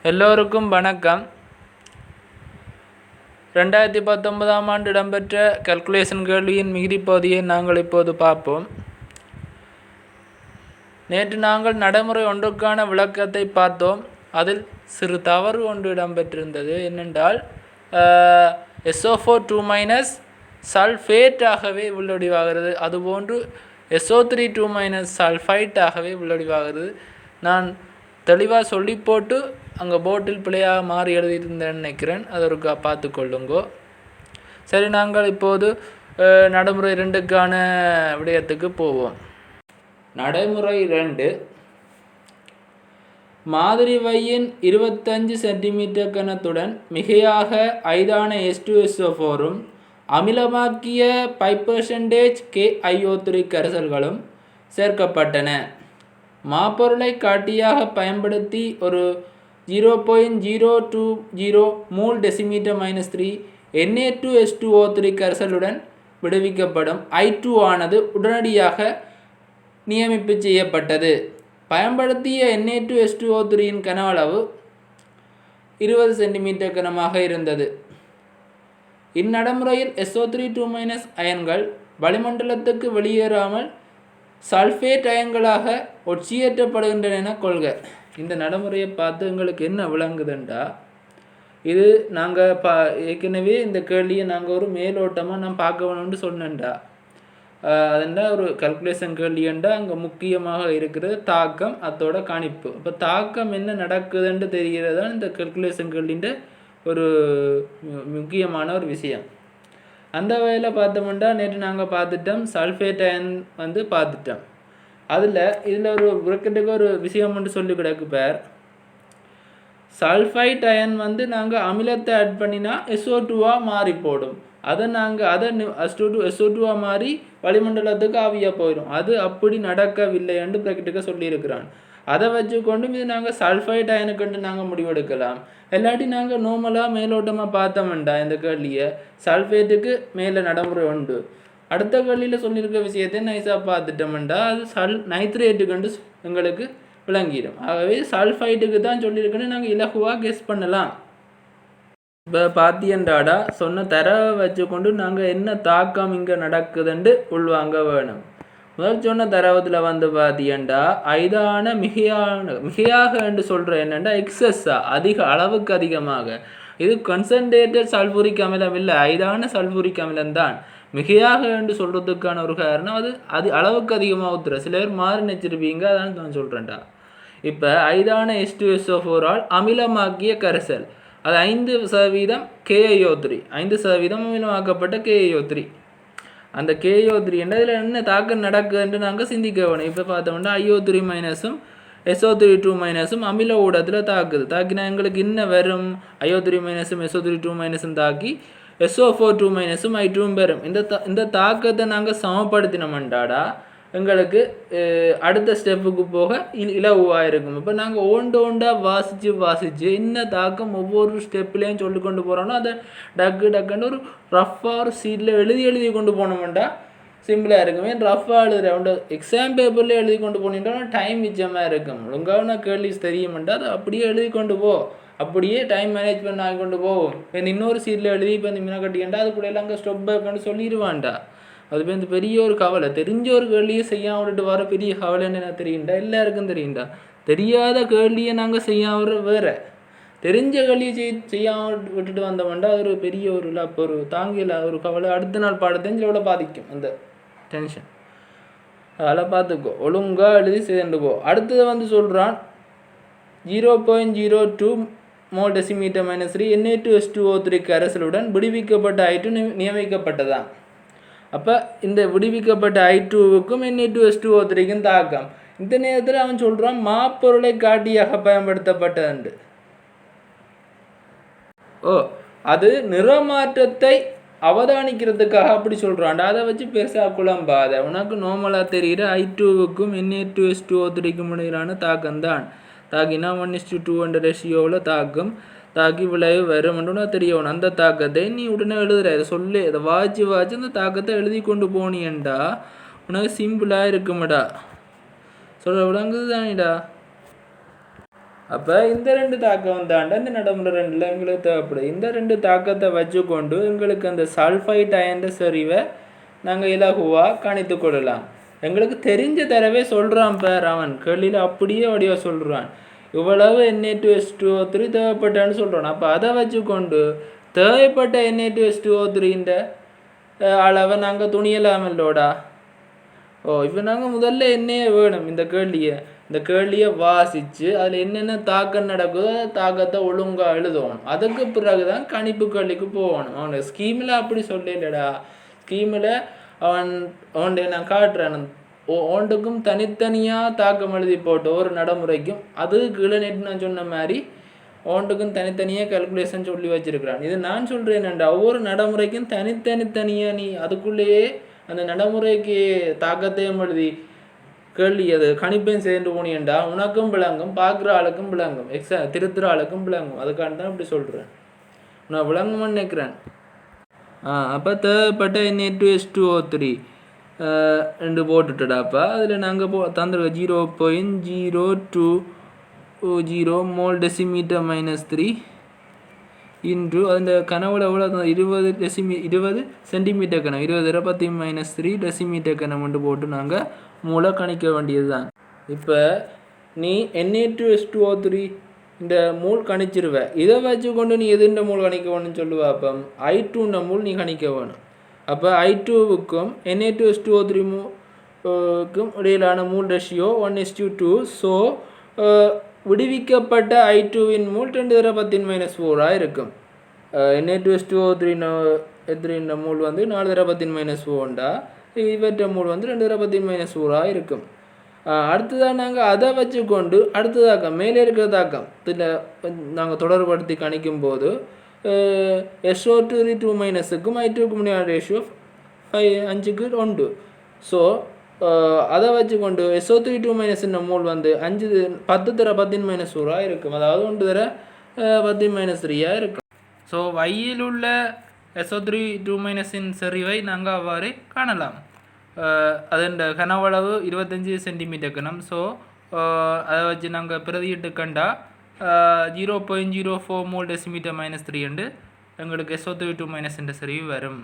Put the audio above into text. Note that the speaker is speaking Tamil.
எல்லோருக்கும் வணக்கம். 2019ஆம் ஆண்டு இடம்பெற்ற கல்குலேஷன் கேள்வியின் மிகுதி பகுதியை நாங்கள் இப்போது பார்ப்போம். நேற்று நாங்கள் நடைமுறை ஒன்றுக்கான விளக்கத்தை பார்த்தோம். அதில் சிறு தவறு ஒன்று இடம்பெற்றிருந்தது. என்னென்றால் SO4 சல்ஃபேட்டாகவே உள்ளடிவாகிறது, அதுபோன்று SO3 சல்ஃபைட்டாகவே உள்ளடிவாகிறது. நான் தெளிவாக சொல்லி போட்டு அங்கே போட்டில் பிழையாக மாறி எழுதியிருந்தேன்னு நினைக்கிறேன். அதை ஒரு பார்த்து கொள்ளுங்கோ. சரி, நாங்கள் இப்போது நடைமுறை 2க்கான விடயத்துக்கு போவோம். நடைமுறை 2, மாதிரி வையின் 25 சென்டிமீட்டர் கனத்துடன் மிகையாக ஐதான H2SO4ம் அமிலமாக்கிய 5% KiO3 கரைசல்களும் சேர்க்கப்பட்டன. மாப்பொருளை காட்டியாக பயன்படுத்தி ஒரு 0.020 மூல் டெசிமீட்டர் -3 Na2H2O3 கரைசலுடன் விடுவிக்கப்படும் I2 ஆனது உடனடியாக நியமிப்பு செய்யப்பட்டது. பயன்படுத்திய Na2H2O3 கன அளவு 20 சென்டிமீட்டர் கனமாக இருந்தது. இந்நடைமுறையில் SO3 அயன்கள் வளிமண்டலத்துக்கு வெளியேறாமல் சல்ஃபேட் அயன்களாக ஒட்சியேற்றப்படுகின்றன என கொள்க. இந்த நடைமுறையை பார்த்து எங்களுக்கு என்ன விளங்குதுண்டா, இது நாங்கள் ஏற்கனவே இந்த கேள்வியை நாங்கள் ஒரு மேலோட்டமாக நான் பார்க்க வேணும்னு சொன்னேன்டா. அதுண்டா ஒரு கல்குலேஷன் கேள்விண்டா அங்கே முக்கியமாக இருக்கிறது தாக்கம், அதோட கணிப்பு. இப்போ தாக்கம் என்ன நடக்குதுன்னு தெரிகிறது தான் இந்த கல்குலேஷன் கேள்வின்ற ஒரு முக்கியமான ஒரு விஷயம். அந்த வகையில் பார்த்தோம்னா நேற்று நாங்கள் பார்த்துட்டோம், சல்ஃபேட் அயன் பார்த்துட்டோம். இதில் ஒரு பிராக்கெட்டுக்கு ஒரு விஷயம் மட்டும் சொல்லி கிடக்கு பேர். சல்ஃபைட் அயன் நாங்கள் அமிலத்தை ஆட் பண்ணினா SO2 மாறி போடும். அதை SO2 மாறி வளிமண்டலத்துக்கு ஆவியாக போயிடும். அது அப்படி நடக்கவில்லை என்று பிராக்கெட்டுக்கு சொல்லியிருக்கிறான். அதை வச்சுக்கொண்டு இது நாங்கள் சல்ஃபைட் அயனுக்குண்டு நாங்கள் முடிவெடுக்கலாம். இல்லாட்டி நாங்கள் நார்மலாக மேலோட்டமாக பார்த்தோம்டா இந்த கேள்வியை சல்ஃபேட்டுக்கு மேலே நடைமுறை உண்டு. அடுத்த கேள்வியில் சொல்லியிருக்க விஷயத்தை நைஸாக பார்த்துட்டோம்டா அது நைட்ரேட்டுக்குண்டு எங்களுக்கு விளங்கிடும். ஆகவே சல்ஃபைட்டுக்கு தான் சொல்லியிருக்குன்னு நாங்கள் இலகுவாக கெஸ் பண்ணலாம். இப்போ பாத்தியன்றாடா சொன்ன தரவை வச்சுக்கொண்டு நாங்கள் என்ன தாக்கம் இங்கே நடக்குதுன்னு உள்வாங்க வேணும். முதல் சொன்ன தரவத்தில் பாத்தியண்டா ஐதான மிகையாக என்று சொல்கிற என்னென்னா எக்ஸஸ்ஸா அதிக அளவுக்கு அதிகமாக. இது கன்சன்ட்ரேட்டட் சல்ஃபூரிக் அமிலம் இல்லை, ஐதான சல்ஃபூரிக் அமிலம் தான். மிகையாக என்று சொல்கிறதுக்கான ஒரு காரணம் அது அளவுக்கு அதிகமாக ஊற்றுற சில பேர் மாறி நினச்சிருப்பீங்க, அதான் நான் சொல்கிறேன்டா. இப்போ ஐதான H2SO4 அமிலமாக்கிய கரைசல் அது 5% KiO3, 5% அமிலமாக்கப்பட்ட KiO3. அந்த KiO3 இதில் என்ன தாக்கம் நடக்குதுன்னு நாங்கள் சிந்திக்க வேணும். இப்போ பார்த்தோம்னா IO3- SO3 அமில ஊடகத்தில் தாக்கினா எங்களுக்கு இன்னும் வரும் IO3- SO3 தாக்கி SO4 I2 பெறும். இந்த தாக்கத்தை நாங்கள் சமப்படுத்தினோம்டாடா எங்களுக்கு அடுத்த ஸ்டெப்புக்கு போக இலகுவாக இருக்கும். இப்போ நாங்கள் ஒண்டாக வாசித்து என்ன தாக்கம் ஒவ்வொரு ஸ்டெப்லேயும் சொல்லி கொண்டு போகிறோன்னா அதை டக்குன்னு ஒரு ரஃப்பாக ஒரு சீட்டில் எழுதி கொண்டு போனோம்டா சிம்பிளாக இருக்கும். ஏன் ரஃப்பாக எழுதுகிறேன் எக்ஸாம் பேப்பரில் எழுதி கொண்டு போனீங்கன்னா டைம் மிச்சமாக இருக்கும். ஒழுங்கான கேள்வி தெரியுமெண்டா அதை அப்படியே எழுதி கொண்டு போ, அப்படியே டைம் மேனேஜ்மெண்ட் ஆகி கொண்டு போவோம். இப்போ இன்னொரு சீட்டில் எழுதி இப்போ இந்த மீனா கட்டிக்கண்டா அது கூட எல்லாம் அங்கே ஸ்டெப் பேக்குன்னு சொல்லிடுவான்டா. அது இந்த பெரிய ஒரு கவலை. தெரிஞ்ச ஒரு கேள்வியை செய்யாம விட்டுட்டு வர பெரிய கவலைன்னு எனக்கு தெரியுண்டா, எல்லாருக்கும் தெரியுண்டா. தெரியாத கேள்வியை நாங்கள் செய்யாம வேற தெரிஞ்ச கேள்வியை செய்யாமல் விட்டுட்டு வந்தோம்டா அது ஒரு பெரிய ஒரு அப்போ ஒரு தாங்கில ஒரு கவலை. அடுத்த நாள் பாடத்தையும் எவ்வளோ பாதிக்கும் அந்த டென்ஷன். அதெல்லாம் பார்த்துக்கோ, ஒழுங்காக எழுதி சேர்ந்துக்கோ. அடுத்தது சொல்கிறான் 0.02 மோல் டெசிமீட்டர் -3 Na2H2O3 கரைசலுடன் விடுவிக்கப்பட்ட I2 நியமிக்கப்பட்டதான். அப்போ இந்த விடுவிக்கப்பட்ட I2வுக்கும் Na2H2O3க்கும் தாக்கம். இந்த நேரத்தில் அவன் சொல்கிறான் மாப்பொருளை காட்டியாக பயன்படுத்தப்பட்டது. அது நிறமாற்றத்தை அவதானிக்கிறதுக்காக அப்படி சொல்கிறான்டா. அதை வச்சு பெருசாக குழம்பாத. உனக்கு நார்மலாக தெரிகிற I2வுக்கும் Na2H2O3க்கும் இடையிலான தாக்கம்தான். தாக்கினா 1:2 ரேஷியோவில் தாக்கி விளைவு வரும்னு தெரியணும். அந்த தாக்கத்தை நீ உடனே எழுதுற, இதை சொல்லி அதை வாய்ச்சி அந்த தாக்கத்தை எழுதி கொண்டு போனியண்டா உனக்கு சிம்பிளாக இருக்குமடா. சொல்ல விளங்குது தானிடா. அப்போ இந்த 2 தாக்கம் தாண்ட இந்த நடைமுறை 2ல் எங்களுக்கு தேவைப்படுது. இந்த 2 தாக்கத்தை வச்சுக்கொண்டு எங்களுக்கு அந்த சல்ஃபைட் அயன் செறிவை நாங்கள் இலகுவாக கணித்து கொள்ளலாம். எங்களுக்கு தெரிஞ்ச தடவை சொல்கிறான் பேர் அவன் கேள்வியில் அப்படியே வடிவாக சொல்கிறான். இவ்வளவு Na2H2O3 தேவைப்பட்டான்னு சொல்கிறான். அப்போ அதை வச்சுக்கொண்டு தேவைப்பட்ட Na2H2O3ன்ற அளவை நாங்கள் துணியலாமல்லோடா. இப்போ நாங்கள் முதல்ல என்னையே வேணும் இந்த கேள்வியை வாசித்து அதில் என்னென்ன தாக்கம் நடக்குதோ தாக்கத்தை ஒழுங்காக எழுதணும். அதுக்கு பிறகு தான் கணிப்பு கேள்விக்கு போகணும். அவனுக்கு ஸ்கீமில் அப்படி சொல்லலடா. ஸ்கீமில் அவன்கிட்ட நான் காட்டுறேன், ஒன்றுக்கும் தனித்தனியாக தாக்கம் எழுதி போட்டு ஒரு நடைமுறைக்கும் அது கீழே நேற்று நான் சொன்ன மாதிரி ஒன்றுக்கும் தனித்தனியாக கால்குலேஷன் சொல்லி வச்சிருக்கிறான். இது நான் சொல்கிறேன்டா, ஒவ்வொரு நடைமுறைக்கும் தனித்தனியாக நீ அதுக்குள்ளேயே அந்த நடைமுறைக்கு தாக்கத்தையும் எழுதி கேள்வி அது கணிப்பையும் சேர்ந்து போனியண்டா உனக்கும் விளங்கும், பார்க்குற ஆளுக்கும் விளங்கும், திருத்துற ஆளுக்கும் விளங்கும். அதுக்காண்டி தான் இப்படி சொல்கிறேன். நான் விளங்குமான்னு நினைக்கிறேன். அப்போ தேவைப்பட்ட Na2H2O3 ரெண்டு போட்டுட்டடாப்பா. அதில் நாங்கள் தந்துருக்கோம் 0.0220 மோல் டெசிமீட்டர் -3 இன்ட்ரு அந்த கனவோட எவ்வளோ 20 சென்டிமீட்டர் கனம் 20 -3 டெசிமீட்டர் கனம் போட்டு நாங்கள் மூளை கணிக்க வேண்டியது தான். இப்போ நீ Na2H2O3 இந்த மூல் கணிச்சிருவ. இதை வச்சு கொண்டு நீ எதுன்ற மூல் கணிக்க வேணும்னு சொல்லுவா. அப்போ I2ன்ற மூல் நீ கணிக்க வேணும். அப்போ I2வுக்கும் Na2H2O3க்கும் இடையிலான மூல் ரேஷியோ 1:2. ஸோ விடுவிக்கப்பட்ட I2வின் மூல் 10⁻⁻⁴ இருக்கும். Na2H2O3 மூல் வந்து 4⁻⁻⁴ இவற்ற மூல் வந்து 2⁻⁻⁴ இருக்கும். அடுத்ததாக நாங்கள் அதை வச்சுக்கொண்டு அடுத்ததாக்கம் மேலே இருக்கிற தாக்கம் இதில் நாங்கள் தொடர்படுத்தி கணிக்கும் போது SO2 I2க்கும் ரேஷியோ 5:1. ஸோ அதை வச்சுக்கொண்டு SO3 மூல் வந்து 10⁻⁻⁴ இருக்கும். அதாவது 1⁻10⁻³ இருக்கும். ஸோ வையில் உள்ள SO3 செறிவை நாங்கள் அவ்வாறு காணலாம். அதன் கனவளவு 25 சென்டிமீட்டர் கனம். ஸோ அதை வச்சு நாங்கள் பிரதியிட்டு கண்டா 0.04 மோல் டெசிமீட்டர் -3 என்று எங்களுக்கு SO3 செறிவு வரும்.